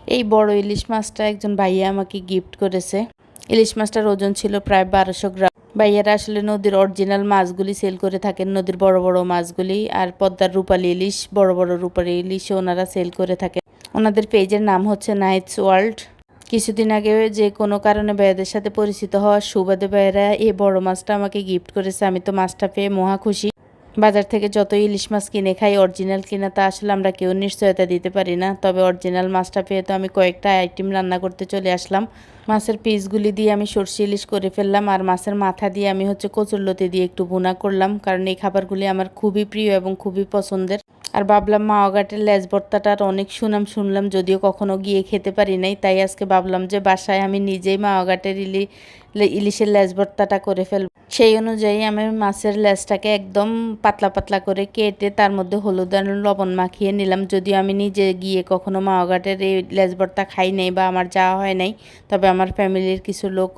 এই বড় ইলিশ মাছটা একজন ভাইয়া আমাকে গিফট করেছে। ইলিশ মাছটার ওজন ছিল প্রায় 1200 গ্রাম। ভাইয়ারা আসলে নদীর অরিজিনাল মাছগুলি সেল করে থাকেন, নদীর বড় বড় মাছগুলি, আর পদ্মার রূপালী ইলিশ, বড় বড় রূপালী ইলিশ ওনারা সেল করে থাকেন। ওনাদের পেজের নাম হচ্ছে নাইটস ওয়ার্ল্ড। কিছুদিন আগে যে কোনো কারণে ভাইয়াদের সাথে পরিচিত হওয়ার সুবাদে ভাইয়েরা এই বড় মাছটা আমাকে গিফট করেছে। আমি তো মাছটা পেয়ে মহা খুশি। বাজার থেকে যত ইলিশ মাছ কিনে খাই, অরিজিনাল কিনা তা আসলে আমরা কেউ নিশ্চয়তা দিতে পারি না। তবে অরিজিনাল মাছটা পেয়ে তো আমি কয়েকটা আইটেম রান্না করতে চলে আসলাম। মাছের পিসগুলি দিয়ে আমি সরষে ইলিশ করে ফেললাম, আর মাছের মাথা দিয়ে আমি কচুরলতি দিয়ে একটু ভুনা করলাম, কারণ এই খাবারগুলি আমার খুবই প্রিয় এবং খুবই পছন্দের। আর ভাবলাম মাওঘাটের লেজ ভর্তাটার অনেক সুনাম শুনলাম, যদিও কখনো গিয়ে খেতে পারি নাই, তাই আজকে ভাবলাম যে বাসায় আমি নিজেই মাওঘাটের ইলিশের লেজ ভর্তাটা করে ফেলব। সেই অনুযায়ী আমি মাছের লেজটাকে একদম পাতলা পাতলা করে কেটে তার মধ্যে হলুদ আর লবণ মাখিয়ে নিলাম। যদিও আমি নিজে গিয়ে কখনো মাওঘাটের এই লেজ ভর্তা খাই নাই বা আমার যাওয়া হয় নাই, তবে আমার ফ্যামিলির কিছু লোক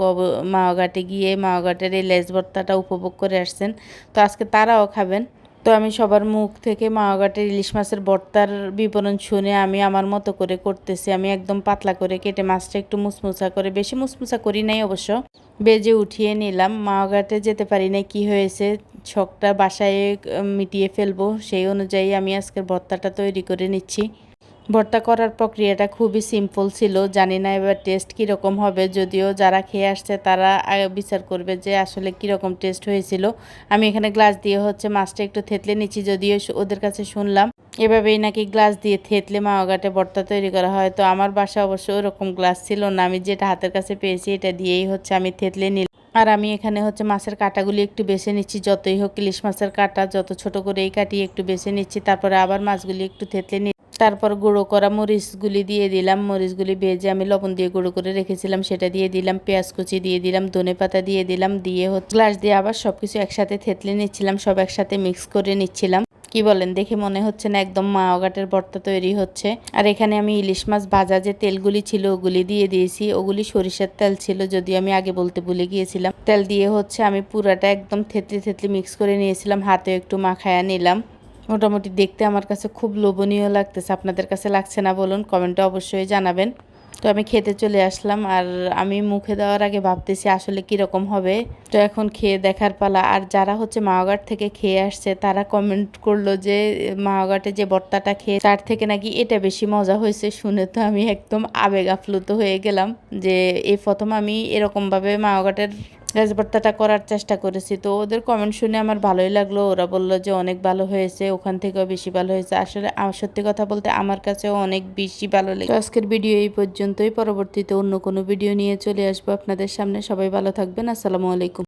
মাওঘাটে গিয়ে মাওঘাটের এই লেজ ভর্তাটা উপভোগ করে আসছেন, তো আজকে তারাও খাবেন। তো আমি সবার মুখ থেকে মাওঘাটের ইলিশ মাছের ভর্তার বিবরণ শুনে আমি আমার মতো করে করতেছি। আমি একদম পাতলা করে কেটে মাছটা একটু মুচমুচা করে, বেশি মুচমুচা করি নাই অবশ্য, বেজে উঠিয়ে নিলাম। মাওঘাটে যেতে পারি নাই, কি হয়েছে, শখটা বাসায় মিটিয়ে ফেলবো, সেই অনুযায়ী আমি আজকের ভর্তাটা তৈরি করে নিচ্ছি। ভর্তা করার প্রক্রিয়াটা খুবই সিম্পল ছিল, জানি না এবার টেস্ট কীরকম হবে, যদিও যারা খেয়ে আসছে তারা বিচার করবে যে আসলে কীরকম টেস্ট হয়েছিল। আমি এখানে গ্লাস দিয়ে মাছটা একটু থেতলে নিচ্ছি, যদিও ওদের কাছে শুনলাম এভাবেই নাকি গ্লাস দিয়ে থেতলে মাওঘাটে ভর্তা তৈরি করা হয়। তো আমার বাসা অবশ্য ওরকম গ্লাস ছিল না, আমি যেটা হাতের কাছে পেয়েছি এটা দিয়েই আমি থেতলে নিলাম। আর আমি এখানে মাছের কাঁটাগুলি একটু বেছে নিচ্ছি, যতই হোক ইলিশ মাছের কাঁটা যত ছোট করেই কাটিয়ে একটু বেছে নিচ্ছি, তারপরে আবার মাছগুলি একটু থেতলে নিচ্ছি। তারপর গুঁড়ো করা মরিচগুলি দিয়ে দিলাম, মরিচগুলি ভেজে আমি লবণ দিয়ে গুঁড়ো করে রেখেছিলাম সেটা দিয়ে দিলাম, পেঁয়াজ কুচি দিয়ে দিলাম, ধনেপাতা দিয়ে দিলাম, দিয়ে গ্লাস দিয়ে আবার সবকিছু একসাথে থেতলে নিচ্ছিলাম, সব একসাথে মিক্স করে নিচ্ছিলাম। কি বলেন, দেখে মনে হচ্ছে না একদম মাওঘাটের ভর্তা তৈরি হচ্ছে। আর এখানে আমি ইলিশ মাছ ভাজা যে তেলগুলি ছিল ওগুলি দিয়ে দিয়েছি, ওগুলি সরিষার তেল ছিল, যদিও আমি আগে বলতে ভুলে গিয়েছিলাম। তেল দিয়ে আমি পুরাটা একদম থেতলে থেতলে মিক্স করে নিয়েছিলাম, হাতে একটু মাখায়া নিলাম। মোটামুটি দেখতে আমার কাছে খুব লোভনীয় লাগতেছে, আপনাদের কাছে লাগছে না বলুন, কমেন্টে অবশ্যই জানাবেন। তো আমি খেতে চলে আসলাম, আর আমি মুখে দেওয়ার আগে ভাবতেছি আসলে কীরকম হবে। তো এখন খেয়ে দেখার পালা। আর যারা মাওঘাট থেকে খেয়ে আসছে তারা কমেন্ট করলো যে মাওঘাটে যে ভর্তাটা খেয়ে তার থেকে নাকি এটা বেশি মজা হয়েছে। শুনে তো আমি একদম আবেগ আপ্লুত হয়ে গেলাম যে এই প্রথম আমি এরকমভাবে মাওঘাটের লেজ ভর্তাটা করার চেষ্টা করেছি। তো ওদের কমেন্ট শুনে আমার ভালোই লাগলো, ওরা বললো যে অনেক ভালো হয়েছে, ওখান থেকেও বেশি ভালো হয়েছে। আসলে সত্যি কথা বলতে আমার কাছেও অনেক বেশি ভালো লেগেছে। তো আজকের ভিডিও এই পর্যন্তই, পরবর্তীতে অন্য কোনো ভিডিও নিয়ে চলে আসবো আপনাদের সামনে। সবাই ভালো থাকবেন, আসসালামু আলাইকুম।